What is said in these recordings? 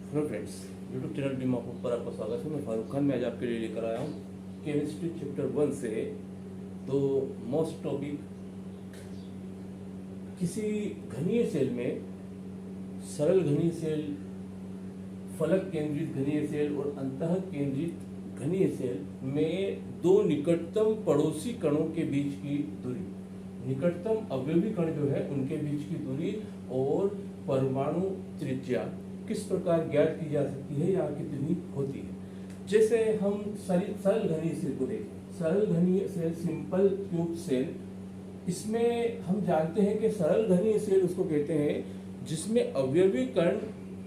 Hello friends, YouTube channel बीमापुर पर आपका स्वागत है। मैं फारूक खान। मैं आज आपके लिए लेकर आया हूँ केमिस्ट्री चैप्टर 1 से दो मोस्ट टॉपिक। किसी घनीय सेल में सरल घनीय सेल, फलक केंद्रित घनीय सेल और अंतः केंद्रित घनीय सेल में दो निकटतम पड़ोसी कणों के बीच की दूरी, निकटतम अवयवी कण जो है उनके बीच की दूरी और परमाणु त्रिज्या किस प्रकार ज्ञात की जा सकती है या कितनी होती है। जैसे हम सरल घनीय सेल को देखें, सरल घनीय सेल सिंपल क्यूब सेल, इसमें हम जानते हैं कि सरल घनीय सेल उसको कहते हैं जिसमें अवयवी कण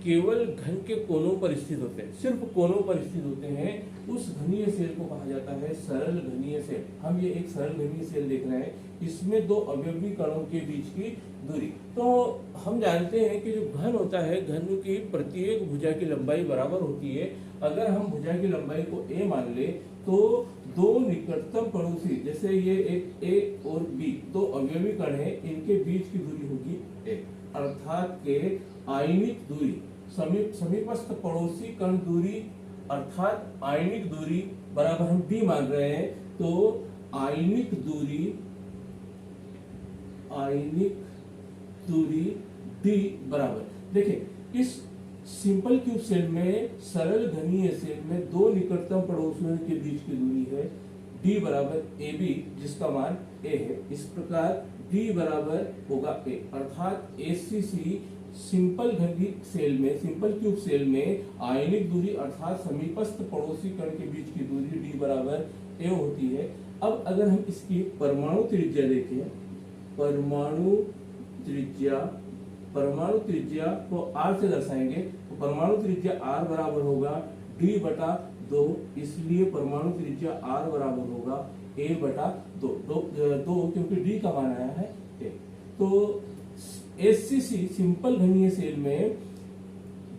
केवल घन के कोनों पर स्थित होते हैं, सिर्फ कोनों पर स्थित होते हैं, उस घनीय सेल को कहा जाता है सरल घनीय सेल। हम ये एक सरल घनीय सेल देख रहे हैं, इसमें दो अवयवी कणों के बीच की दूरी। तो हम जानते हैं कि जो घन होता है, घन की प्रत्येक भुजा की लंबाई बराबर होती है। अगर हम भुजा की लंबाई को a मान ले तो दो निकटतम पड़ोसी, जैसे ये एक a और b दो अवयवी कण है, इनके बीच की दूरी होगी a, अर्थात के आयनिक दूरी, समीपस्थ पड़ोसी कण दूरी अर्थात आयनिक दूरी बराबर हम b मान रहे हैं। तो आयनिक दूरी d बराबर, देखिए इस सिंपल क्यूब सेल में, सरल घनीय सेल में दो निकटतम पड़ोसियों के बीच की दूरी है d बराबर ab, जिसका मान a है। इस प्रकार d बराबर होगा a, अर्थात ACC सिंपल घनीय सेल में, सिंपल क्यूब सेल में आयनिक दूरी अर्थात समीपस्थ पड़ोसी कण के बीच की दूरी d बराबर a होती है। अब अगर हम इसकी परमाणु त्रिज्या देखें, परमाणु त्रिज्या को r से दर्शाएंगे, तो परमाणु त्रिज्या r बराबर होगा d बटा 2, इसलिए परमाणु त्रिज्या r बराबर होगा a बटा 2 क्योंकि d का मान आया है a। तो SCC सिंपल घनीय सेल में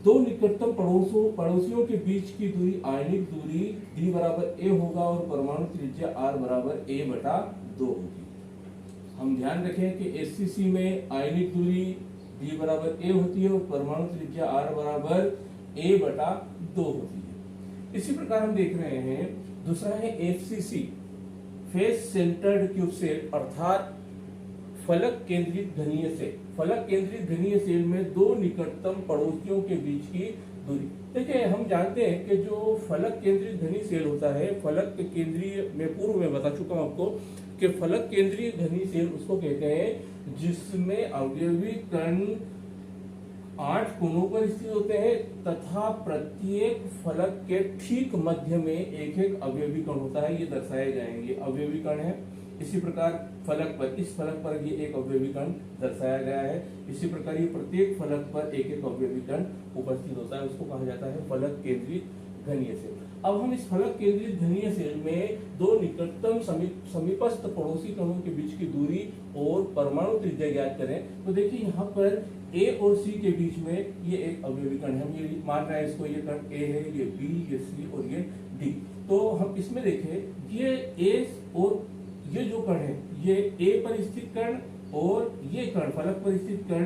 दो निकटतम पड़ोसियों के बीच की दूरी, आयनिक दूरी d बराबर a होगा और परमाणु त्रिज्या r बराबर a बटा 2 होगी। हम ध्यान रखें कि SCC में आयनिक दूरी d बराबर a होती है और परमाणु त्रिज्या r बराबर a बटा 2 होती है। इसी प्रकार हम देख रहे हैं, दूसरा है FCC face centred cube cell अर्थात फलक केंद्रित घनीय सेल। फलक केंद्रित घनीय सेल में दो निकटतम पड़ोसियों के बीच की दूरी। देखिए हम जानते हैं कि जो फलक केंद्रित घनीय सेल होता है, फलक केंद्रीय में पूर्व में बता चुका हूं आपको कि फलक केंद्रीय घनीय सेल उसको कहते हैं जिसमें अवयवी कण 8 कोनों पर स्थित होते हैं तथा प्रत्येक फलक के ठीक मध्य में एक एक अवयवी कण होता है। ये दर्शाए जाएंगे अवयवी कण है। इसी प्रकार फलक पर, इस फलक पर ये एक अवयवी कण दर्शाया गया है। इसी प्रकार ये प्रत्येक फलक पर एक एक अवयवी कण उपस्थित होता है, उसको कहा जाता है फलक केंद्रित घनीय सेल। अब हम इस फलक केंद्रित घनीय सेल में दो निकटतम समीपस्थ पड़ोसी कणों के बीच की दूरी और परमाणु त्रिज्या ज्ञात करें। तो देखिए यहाँ पर A और C के बीच में ये एक अवयवी कण है, हम ये मान रहे हैं इसको, ये कण A है, ये B, ये C और ये D। तो हम इसमें देखें ये A और ये जो कण है, ये A पर स्थित कण और ये कण फलक पर स्थित कण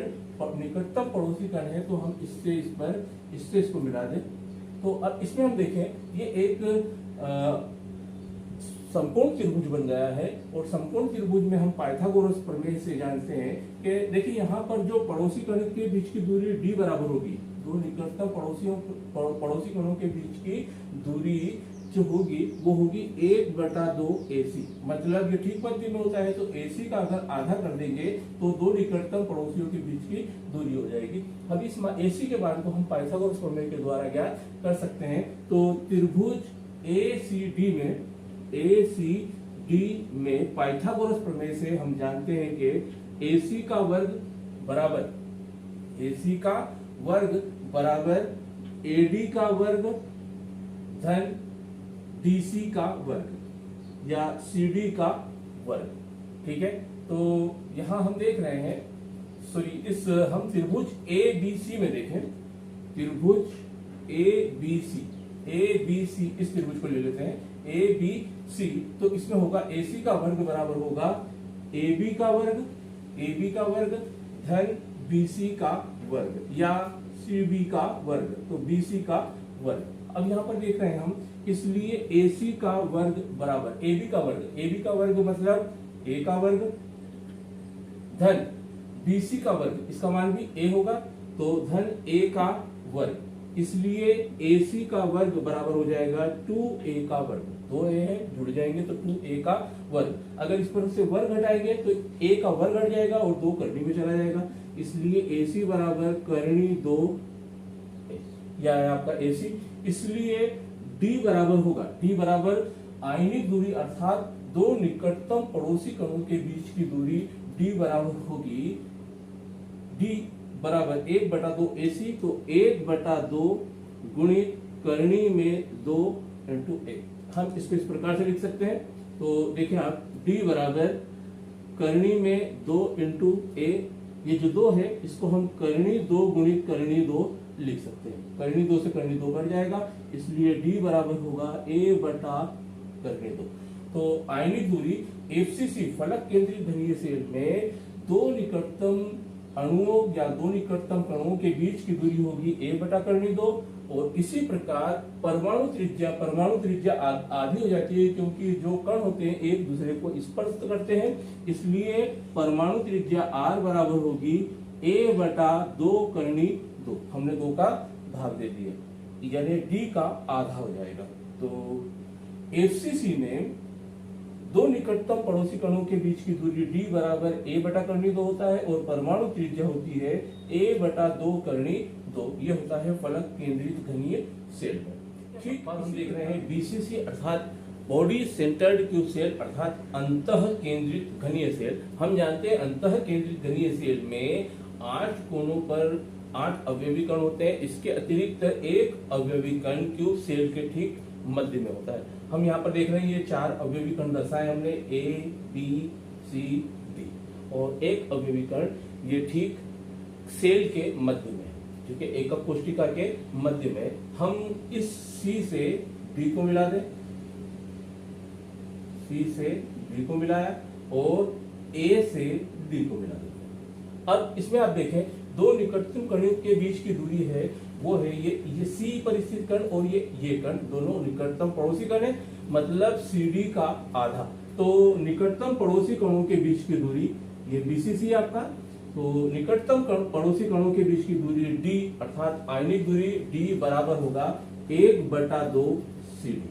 निकटतम पड़ोसी कण है। तो हम इससे इसको मिला दें। तो अब इसमें हम देखें ये एक समकोण त्रिभुज बन गया है और समकोण त्रिभुज में हम पाइथागोरस प्रमेय से जानते हैं कि देखिए यहाँ पर जो पड़ोसी कण के बीच की दूरी d बराबर होगी, दो निकटतम पड़ोसी कणों के बीच की दूरी जो होगी वो होगी 1/2 AC। मतलब ये ठीक मध्य में होता है, तो AC का अगर आधा कर देंगे तो दो निकटतम पड़ोसियों के बीच की दूरी हो जाएगी। अब इस AC के मान को हम पाइथागोरस प्रमेय के द्वारा ज्ञात कर सकते हैं। तो त्रिभुज ACD में पाइथागोरस प्रमेय से हम जानते हैं कि AC का वर्ग बराबर AD का वर्ग धन DC का वर्ग या CD का वर्ग। ठीक है, तो यहां हम देख रहे हैं, हम त्रिभुज ABC में देखें, त्रिभुज ABC इस त्रिभुज को ले लेते हैं ABC। तो इसमें होगा AC का वर्ग बराबर होगा AB का वर्ग धन BC का वर्ग या CB का वर्ग, तो BC का वर्ग। अब यहाँ पर देख रहे हैं हम, इसलिए AC का वर्ग बराबर AB का वर्ग, AB का वर्ग मतलब A का वर्ग धन BC का वर्ग, इसका मान भी A होगा, तो धन A का वर्ग, इसलिए AC का वर्ग बराबर हो जाएगा 2A का वर्ग। 2A है, जुड़ जाएंगे तो 2A का वर्ग। अगर इस पर से वर्ग घटाएंगे तो A का वर्ग घट जाएगा और 2 करनी में चला जाएगा, इसलिए AC बराबर करनी 2, यह है आपका AC। इसलिए D बराबर होगा, D बराबर आयनिक दूरी अर्थात दो निकटतम पड़ोसी कणों के बीच की दूरी D बराबर होगी, D बराबर 1/2 AC, तो 1/2 गुणित करनी में 2 इंटू A। हम इसको इस प्रकार से लिख सकते हैं, तो देखिए आप, D बराबर करनी में 2 इंटू A, ये जो 2 है इसको हम करनी 2 गुणित करनी 2 लिख सकते हैं। करनी 2 से करनी 2 कट जाएगा, इसलिए D बराबर होगा A बटा करनी 2। तो आयनिक दूरी FCC फलक केंद्रित घनीय सेल में दो निकटतम अणुओं या दो निकटतम कणों के बीच की दूरी होगी A बटा करनी 2, और इसी प्रकार परमाणु त्रिज्या आधी हो जाती है, क्योंकि जो कण होते हैं एक दूसरे को स्पर्श करते हैं, इसलिए परमाणु त्रिज्या R बराबर होगी A बटा 2 करनी 2। हमने 2 का भाग दे दिया, यानी D का आधा हो जाएगा। तो FCC में दो निकटतम पड़ोसी कणों के बीच की दूरी D बराबर A बटा करनी 2 होता है, और परमाणु त्रिज्या होती है A बटा 2 करनी 2। ये होता है फलक केंद्रित घनीय सेल में। ठीक, हम देख रहे हैं BCC अर्थात बॉडी सेंटर्ड क्यूब सेल अर्थात अंतः केंद्रित घनीय सेल। हम जानते हैं अंतः केंद्रित घनीय सेल में 8 कोनों पर 8 अवयवी कण होते हैं, इसके अतिरिक्त एक अवयवी कण क्यूब सेल के ठीक मध्य में होता है। हम यहाँ पर देख रहे हैं ये 4 अवयवी कण दर्शाए हमने, A, B, C, D, और एक अवयवी कण ये ठीक सेल के मध्य में, ठीक है, एकक कोशिका के मध्य में। हम इस C से D को मिला दें, C से D को मिलाया और A से D को मिला दें। अब इसमें आप देखें, दो निकटतम कणों के बीच की दूरी है वो है ये C पर स्थित कण और ये कण दोनों निकटतम पड़ोसी कण है, मतलब CD का आधा। तो निकटतम पड़ोसी कणों के बीच की दूरी ये BCC आपका, तो निकटतम पड़ोसी कणों के बीच की दूरी D अर्थात आयनिक दूरी D बराबर होगा 1/2 CD,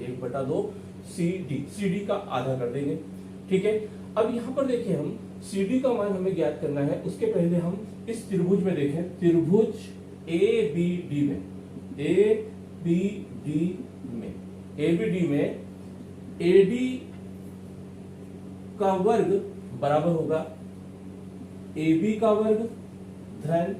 1/2 CD, CD का आधा कर देंगे। ठीक है, अब यहाँ पर देखिए हम CD का मान हमें ज्ञात करना है, उसके पहले हम इस त्रिभुज में देखें, त्रिभुज ABD में, ABD में AD का वर्ग बराबर होगा AB का वर्ग धन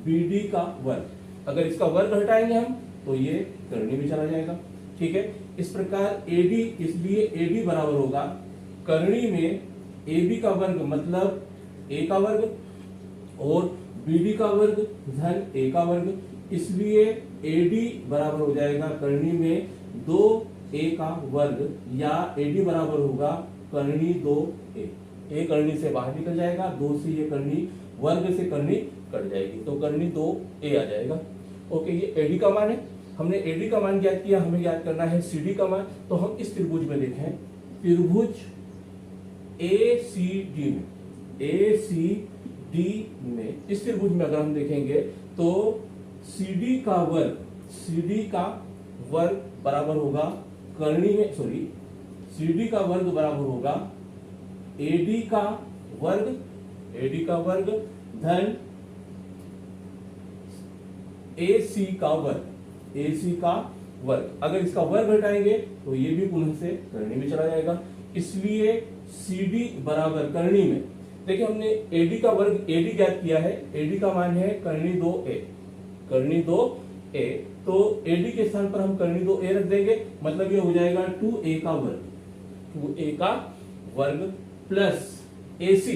BD का वर्ग। अगर इसका वर्ग हटाएंगे हम तो ये करनी में चला जाएगा। ठीक है, इस प्रकार AD, इसलिए AD बराबर होगा करनी में AB का वर्ग मतलब A का वर्ग और BD का वर्ग धन A का वर्ग, इसलिए AD बराबर हो जाएगा करनी में 2A का वर्ग, या AD बराबर होगा करनी 2A। A करनी से बाहर निकल जाएगा, 2 से ये करनी, वर्ग से करनी कट जाएगी, तो करनी 2A आ जाएगा। ओके, ये AD का मान है, हमने AD का मान ज्ञात किया, हमें ज्ञात करना है CD का मान। तो हम इस त्रिभुज में देखें, त्रिभुज ACD में इस त्रिभुज में अगर हम देखेंगे तो CD का वर्ग बराबर होगा करनी में, सॉरी, CD का वर्ग बराबर होगा AD का वर्ग धन AC का वर्ग। अगर इसका वर्ग घटाएंगे तो ये भी पुनः से करनी में चला जाएगा, इसलिए CD बराबर करनी में, देखिए हमने AD का वर्ग AD ज्ञात किया है, AD का मान है करनी 2A, तो AD के स्थान पर हम करनी 2A रख देंगे, मतलब ये हो जाएगा 2A का वर्ग प्लस AC,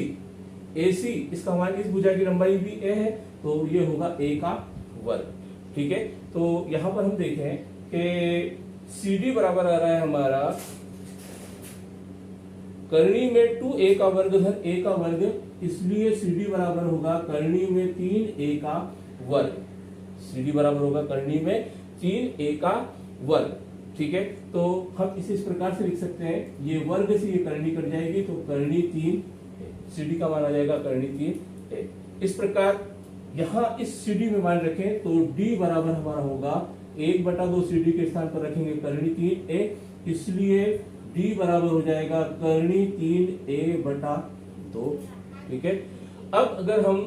इसका मान, इस भुजा की लंबाई भी A है, तो ये होगा A का वर्ग। ठीक है, तो यहां पर हम देखें कि CD बराबर आ रहा है हमारा करनी में 2A का वर्ग धन A का वर्ग, इसलिए CD बराबर होगा करनी में 3A का वर्ग। CD बराबर होगा करनी में 3A का वर्ग। ठीक है, तो हम इसे इस प्रकार से लिख सकते हैं, ये वर्ग से ये करनी कट जाएगी तो करनी 3A, CD का मान आ जाएगा करनी 3A। इस प्रकार यहाँ इस CD में मान रखें तो D बराबर हमारा होगा 1/2 CD के स्थान पर रखेंगे करनी 3A, इसलिए D बराबर हो जाएगा करनी 3A/2। ठीक है, अब अगर हम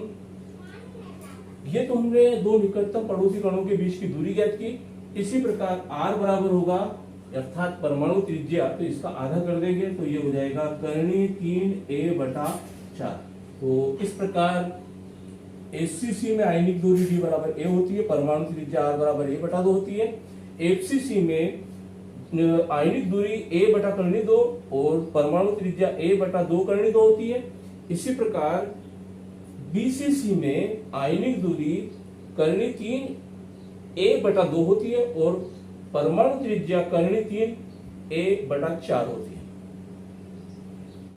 ये तो हमने दो निकटतम पड़ोसी कणों के बीच की दूरी ज्ञात की, इसी प्रकार R बराबर होगा अर्थात परमाणु त्रिज्या, तो इसका आधा कर देंगे तो ये हो जाएगा करनी 3A/4। तो इस प्रकार HCC में आयनिक दूरी D बराबर A होती है, परमाणु त्रिज्या R बराबर A/2 होती है। FCC में आयनिक दूरी A/2 और परमाणु त्रिज्या A/2 होती है। इसी प्रकार BCC में आयनिक दूरी करनी 3A/2 होती है और परमाणु त्रिज्या करनी 3A/4 होती है।